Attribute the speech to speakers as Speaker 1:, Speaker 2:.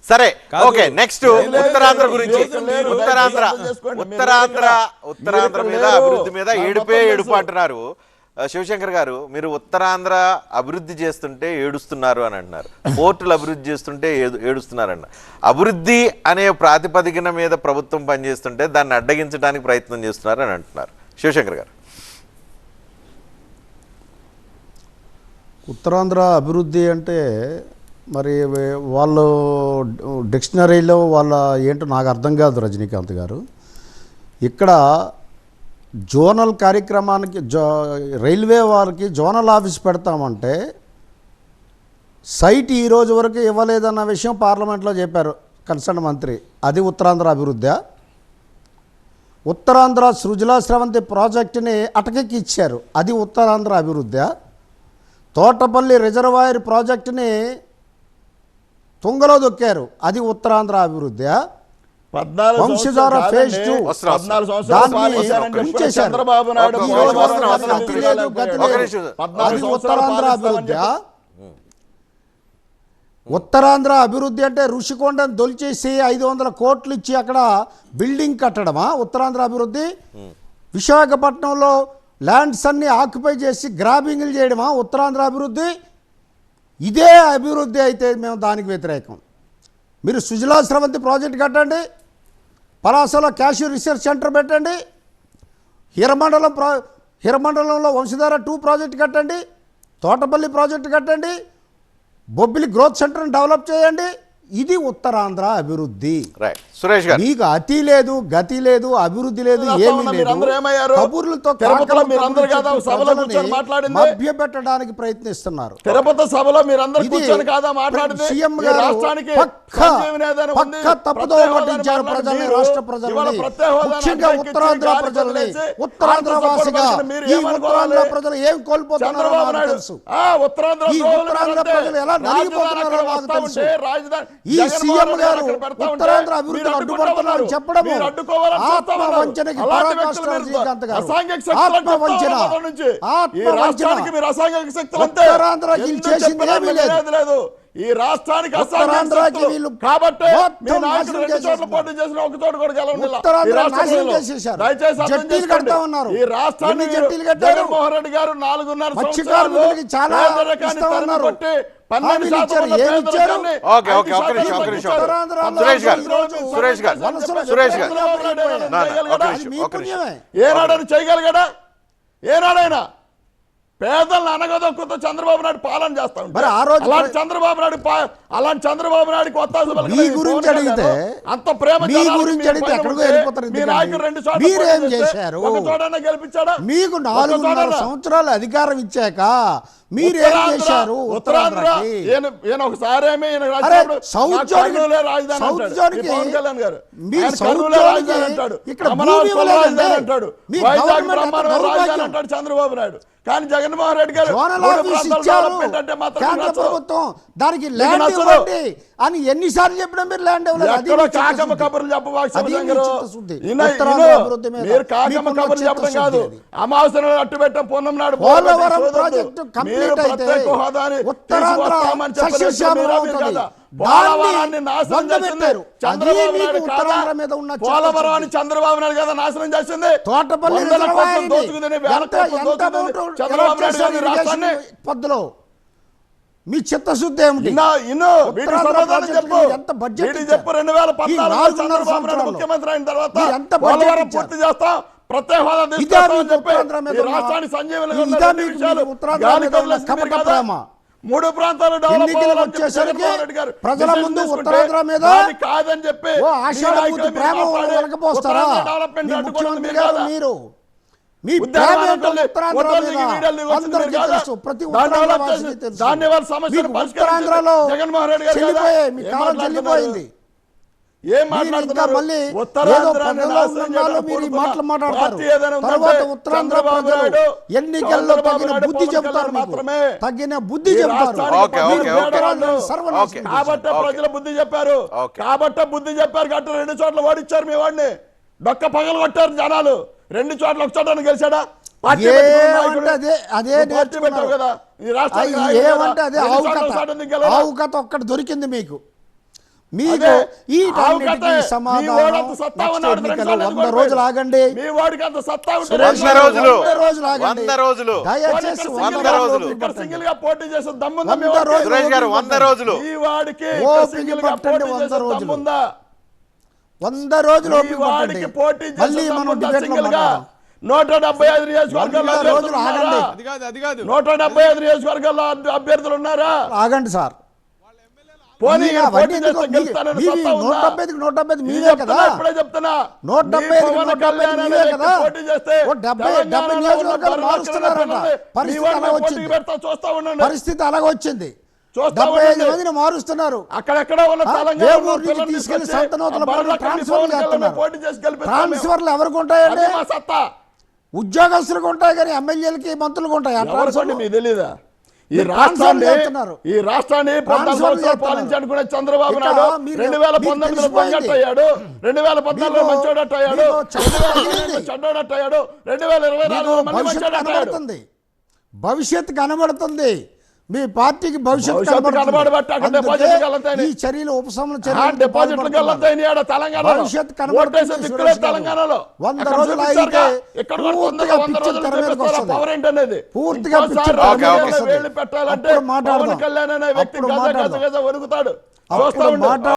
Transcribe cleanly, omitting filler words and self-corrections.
Speaker 1: సరే okay next Uttarandhra గురించి ఉత్తరాంధ్ర మీద అభివృద్ధి మీద ఏడుపు అంటున్నారు శివశంకర్ గారు. మీరు ఉత్తరాంధ్ర అభివృద్ధి చేస్తుంటే ఏడుస్తున్నారు అని అంటున్నారు, పోర్టులు అభివృద్ధి చేస్తుంటే ఏడుస్తున్నారు అన్న. అభివృద్ధి అనే ప్రాతిపదికన మీద ప్రభుత్వం పనిచేస్తుంటే దాన్ని అడ్డగించడానికి ప్రయత్నం చేస్తున్నారు అని అంటున్నారు శివశంకర్ గారు.
Speaker 2: ఉత్తరాంధ్ర అభివృద్ధి అంటే మరి వాళ్ళు డిక్షనరీలో వాళ్ళ ఏంటో నాకు అర్థం కాదు రజనీకాంత్ గారు. ఇక్కడ జోనల్ కార్యక్రమానికి రైల్వే వారికి జోనల్ ఆఫీస్ పెడతామంటే సైట్ ఈ రోజు వరకు ఇవ్వలేదన్న విషయం పార్లమెంట్లో చెప్పారు కన్సర్న్ మంత్రి. అది ఉత్తరాంధ్ర అభివృద్ధి. ఉత్తరాంధ్ర సృజలా స్రవంతి ప్రాజెక్టుని అటకెక్కి ఇచ్చారు, అది ఉత్తరాంధ్ర అభివృద్ధి. తోటపల్లి రిజర్వాయర్ ప్రాజెక్టుని తుంగలో దొక్కారు, అది ఉత్తరాంధ్ర అభివృద్ధి. వంశధార ఫేజ్ 2
Speaker 3: చంద్రబాబు నాయుడు
Speaker 2: అది ఉత్తరాంధ్ర అభివృద్ధి. ఉత్తరాంధ్ర అభివృద్ధి అంటే ఋషికొండను దొలిచేసి 500 కోట్లు ఇచ్చి అక్కడ బిల్డింగ్ కట్టడమా ఉత్తరాంధ్ర అభివృద్ధి? విశాఖపట్నంలో ల్యాండ్స్ అన్ని ఆక్యుపై చేసి గ్రాబింగ్లు చేయడమా ఉత్తరాంధ్ర అభివృద్ధి? ఇదే అభివృద్ధి అయితే మేము దానికి వ్యతిరేకం. మీరు సుజలా స్రవంతి ప్రాజెక్ట్ కట్టండి, పలాసలో క్యాష్యూ రీసెర్చ్ సెంటర్ పెట్టండి, హిరమండలంలో వంశధార 2 ప్రాజెక్ట్ కట్టండి, తోటపల్లి ప్రాజెక్టు కట్టండి, బొబ్బిలి గ్రోత్ సెంటర్ని డెవలప్ చేయండి. ఇది ఉత్తరాంధ్ర అభివృద్ధి. మీకు అతి లేదు, గతి లేదు, అభివృద్ధి లేదు, ఏమీ లేదు. కబుర్లతో మభ్య పెట్టడానికి ప్రయత్నిస్తున్నారు.
Speaker 3: తిరుపతి సభలో మీరందరూ కూర్చొని కాదా మాట్లాడింది?
Speaker 2: సీఎం గారు పక్క తప్పుదోవ పట్టించారు ప్రజల్ని, రాష్ట్ర ప్రజల్ని, ముఖ్యంగా ఉత్తరాంధ్ర ప్రజల్ని. ఉత్తరాంధ్ర వాసిగా ఈ ఉత్తరాంధ్ర ప్రజలు ఏం కోల్పోతున్నారో నాకు తెలుసు. ఈ ఉత్తరాంధ్ర ప్రజలు ఎలా నలిగిపోతున్నారో నాకు తెలుసు. ఈ సీఎం గారు ఉత్తరాంధ్ర అభివృద్ధిని అడ్డుపడుతున్నారని చెప్పడము ఆత్మవంచనకి పరాకాష్ట రజనీకాంత్ గారు. ఆత్మవంచన ఉత్తరాంధ్ర వీళ్ళు చేసింది ఏమీ లేదు.
Speaker 3: ఈ రాష్ట్రానికి
Speaker 2: ఉత్తరాంధ్రకి వీళ్ళు
Speaker 3: కాబట్టి ఈ రాష్ట్రాన్ని జగన్మోహన్ రెడ్డి గారు 4.5 సంవత్సరాలు
Speaker 2: చాలా
Speaker 3: ఏనాడని చేయగలిగాడా? ఏనాడైనా పేదలను అనగదొక్కుతూ చంద్రబాబు నాయుడు పాలన చేస్తా ఉంటారు. అలాంటి చంద్రబాబు నాయుడు కొత్త అంత ప్రేమ మీ నాయకుడు 2 చోట్ల ఒక చోటన్నా గెలిపించాడా?
Speaker 2: మీకు 4.5 సంవత్సరాలు అధికారం ఇచ్చాక మీరేం చేశారు?
Speaker 3: ఉత్తరాంధ్ర ఒకసారి చంద్రబాబు నాయుడు. కానీ జగన్మోహన్ రెడ్డి గారు
Speaker 2: కేంద్ర ప్రభుత్వం దానికి ల్యాండ్ ఇవ్వండి అని ఎన్నిసార్లు చెప్పినా మీరు ల్యాండ్ ఇవ్వలేదు.
Speaker 3: కాకమ్మ కబుర్లు మీరు కాకమ్మ కబుర్లు చెప్పడం కాదు, అమావాస్యను అట్టు పెట్టడం పూర్ణం నాడు
Speaker 2: పోలవరం ప్రాజెక్టు కంప్లీట్ అయితే ఉత్తరాంధ్ర
Speaker 3: పోలవరాన్ని చంద్రబాబు నాయుడు కదా నాశనం చేసింది.
Speaker 2: తోటపల్లి పద్దులో మీ చిత్తశుద్ధి ఏమిటి?
Speaker 3: ఎంత బడ్జెట్ చెప్పు? 2014 చంద్రబాబు నాయుడు ముఖ్యమంత్రి అయిన తర్వాత పోలవరం పూర్తి చేస్తాం, ప్రత్యేక హోదా తీసుకొస్తామని చెప్పి రాష్ట్రాన్ని సంజీవనగా 3 ప్రాంతాలు
Speaker 2: ప్రజల ముందు ఉత్తరాంధ్ర మీద
Speaker 3: కాదని చెప్పి
Speaker 2: ప్రేమ వెనకపోస్తారా? ముఖ్యమంత్రి గారు మీరు మీ ఉత్తరాంధ్రలో మీ కాలం చెల్లిపోయింది.
Speaker 3: ఏం మాట్లాడుతున్నారు?
Speaker 2: తర్వాత ఉత్తరాంధ్ర ప్రజలు ఎన్నికల్లో తగిన బుద్ధి చెబుతారు, తగిన బుద్ధి చెబుతారు.
Speaker 3: కాబట్టి ప్రజల బుద్ధి చెప్పారు, కాబట్టి బుద్ధి చెప్పారు కాబట్టి 2 చోట్ల ఓడిచ్చారు మీ వాడిని. డొక్క పగలు కొట్టారు జనాలు. 2 చోట్ల ఒక చోట గెలిచాడా?
Speaker 2: ఆవు కథ ఒక్కటి దొరికింది మీకు. మీకు
Speaker 3: అదే,
Speaker 2: ఈ
Speaker 3: ఆవుకతే, మీ
Speaker 2: సమాధానం
Speaker 3: వాడంత సత్తా
Speaker 2: next
Speaker 3: ఉన్నాడు,
Speaker 2: ఎన్నికలు
Speaker 3: 2 సార్లు
Speaker 2: 100 రోజులు ఆగండి.
Speaker 3: మీ వాడికి అంత సత్తా ఉంటే
Speaker 2: సురేష్
Speaker 1: 100 రోజులు.
Speaker 2: 100 రోజులు ఆగండి.
Speaker 1: 100 రోజులు.
Speaker 2: దయచేసి
Speaker 1: 100 రోజులు.
Speaker 3: ఇక్కడ సింగిల్ గా పోటీ చేసే దమ్ముందా మీ
Speaker 2: 100
Speaker 3: వాడికి?
Speaker 2: రోజులు.
Speaker 1: సురేష్ గారు 100 రోజులు.
Speaker 3: ఈ వాడికి
Speaker 2: ఓపిక
Speaker 3: సింగిల్ గా
Speaker 2: పట్టండి,
Speaker 3: పోటీ
Speaker 2: 100
Speaker 3: చేసే
Speaker 2: రోజులు.
Speaker 3: దమ్ముందా?
Speaker 2: 100 రోజులు
Speaker 3: ఈ
Speaker 2: ఓపిక
Speaker 3: వాడికి
Speaker 2: పట్టండి.
Speaker 3: పోటీ చేసే
Speaker 2: మళ్ళీ మనం
Speaker 3: దమ్ముందా
Speaker 2: డిబేట్లో
Speaker 3: సింగిల్ గా?
Speaker 2: మాట్లాడదాం.
Speaker 3: 175 నియోజకవర్గాల్లో
Speaker 2: 100 రోజులు
Speaker 3: అభ్యర్థులు
Speaker 2: ఆగండి.
Speaker 3: ఉన్నారా? 175 నియోజకవర్గాల్లో అభ్యర్థులు ఉన్నారా?
Speaker 2: ఆగండి సార్.
Speaker 3: పోనీ
Speaker 2: మీరు
Speaker 3: ఇక్కడ పోటీ
Speaker 2: అవన్నీ
Speaker 3: చేస్తే
Speaker 2: ఎందుకు?
Speaker 3: గెలుస్తానని
Speaker 2: మీవి
Speaker 3: సత్తా ఉందా?
Speaker 2: 175
Speaker 3: ఇది
Speaker 2: మీవే
Speaker 3: చెప్తున్నా,
Speaker 2: కదా.
Speaker 3: ఇప్పుడే చెప్తున్నా.
Speaker 2: 175
Speaker 3: మీ పవన్ కళ్యాణ్ అనే
Speaker 2: మీవే
Speaker 3: వ్యక్తి
Speaker 2: కదా.
Speaker 3: పోటీ చేస్తే
Speaker 2: ఓ 70
Speaker 3: తెలంగాణలో ఉన్న
Speaker 2: నియోజకవర్గాలు
Speaker 3: బరువు
Speaker 2: మారుస్తున్నారంట.
Speaker 3: లక్షణాలు
Speaker 2: పరిస్థితి
Speaker 3: మీ వాడిని
Speaker 2: అలా
Speaker 3: పోటీకి
Speaker 2: వచ్చింది.
Speaker 3: పెడతా చూస్తా ఉండండి.
Speaker 2: పరిస్థితి అలాగ వచ్చింది.
Speaker 3: చూస్తా
Speaker 2: 75
Speaker 3: ఉండండి.
Speaker 2: మందిని మారుస్తున్నారు.
Speaker 3: అక్కడెక్కడ ఉన్న
Speaker 2: ఆ,
Speaker 3: తెలంగాణ
Speaker 2: వేమూరు నుంచి
Speaker 3: పిల్లల్ని
Speaker 2: తీసుకెళ్లి
Speaker 3: తీసుకొచ్చి
Speaker 2: సంతనూతల
Speaker 3: ఆ బర్రెల
Speaker 2: ట్రాన్స్ఫర్లు
Speaker 3: కమిటీ
Speaker 2: చేస్తున్నారు.
Speaker 3: పోటీ చేసి గెలిపిస్తాం మేము.
Speaker 2: ట్రాన్స్ఫర్లు ఎవరికి ఉంటాయండి?
Speaker 3: అది మా సత్తా.
Speaker 2: ఉద్యోగస్తులకు ఉంటాయి కానీ ఎమ్మెల్యేలకి మంత్రులకు ఉంటాయి ఆ
Speaker 3: ఎవరికండి
Speaker 2: ట్రాన్స్ఫర్లు?
Speaker 3: మీకు తెలీదా? ఈ
Speaker 2: మీరు
Speaker 3: రాష్ట్రాన్ని
Speaker 2: చేస్తున్నారు.
Speaker 3: ఈ రాష్ట్రాన్ని 14
Speaker 2: ట్రాన్స్ఫర్
Speaker 3: సంవత్సరాలు
Speaker 2: చేస్తున్నారు.
Speaker 3: పాలించాలనుకునే చంద్రబాబు
Speaker 2: ఇక
Speaker 3: నాయుడు
Speaker 2: మీరు-
Speaker 3: 2019లో
Speaker 2: మీకు
Speaker 3: బంగట్ అయ్యాడు, 2014లో
Speaker 2: మీకు-
Speaker 3: మంచోడట్టు అయ్యాడు,
Speaker 2: మీకు చెప్పండి.
Speaker 3: 2022లో చెడ్డోడట్టు అయ్యాడు, 2024లో మళ్ళీ
Speaker 2: భవిష్యత్తు
Speaker 3: మంచోడట్టు అయ్యాడు.
Speaker 2: కనబడుతుంది. భవిష్యత్తు కనబడుతుంది. మీ పార్టీకి భవిష్యత్తు
Speaker 3: భవిష్యత్తు కనబడబట్టి అక్కడ డిపాజిట్లు కలుగుతాయని.
Speaker 2: ఈ చర్యలు ఉపశమన
Speaker 3: ఆ
Speaker 2: చర్యలు
Speaker 3: డిపాజిట్లు గల్లంతాయని ఆడ తెలంగాణలో
Speaker 2: భవిష్యత్తు కనబడుతుంది.
Speaker 3: ఓటేసే దిక్కులే
Speaker 2: సురేష్ గారు.
Speaker 3: తెలంగాణలో
Speaker 2: 100
Speaker 3: అక్కడ
Speaker 2: రోజులు
Speaker 3: చూపించారుగా.
Speaker 2: ఆగితే
Speaker 3: ఇక్కడ వరకు
Speaker 2: పూర్తిగా
Speaker 3: 100
Speaker 2: పిక్చర్
Speaker 3: రోజులు
Speaker 2: తెర మీదకి
Speaker 3: చూపిస్తారు ఆ
Speaker 2: వస్తుంది.
Speaker 3: పవర్ ఏంటనేది.
Speaker 2: పూర్తిగా
Speaker 3: ఇంకోసారి
Speaker 2: పిక్చర్
Speaker 1: తెర మీదకి
Speaker 3: రాజకీయాల్లో
Speaker 1: వస్తుంది.
Speaker 3: వేళ్ళు పెట్టాలంటే
Speaker 2: అప్పుడు మాట్లాడదాం.
Speaker 3: పవన్ కళ్యాణ్ అనే వ్యక్తి
Speaker 2: అప్పుడు
Speaker 3: గజ గజ
Speaker 2: మాట్లాడదాం.
Speaker 3: గజ వణుకుతాడు.
Speaker 2: అప్పుడు
Speaker 3: చూస్తా ఉండు.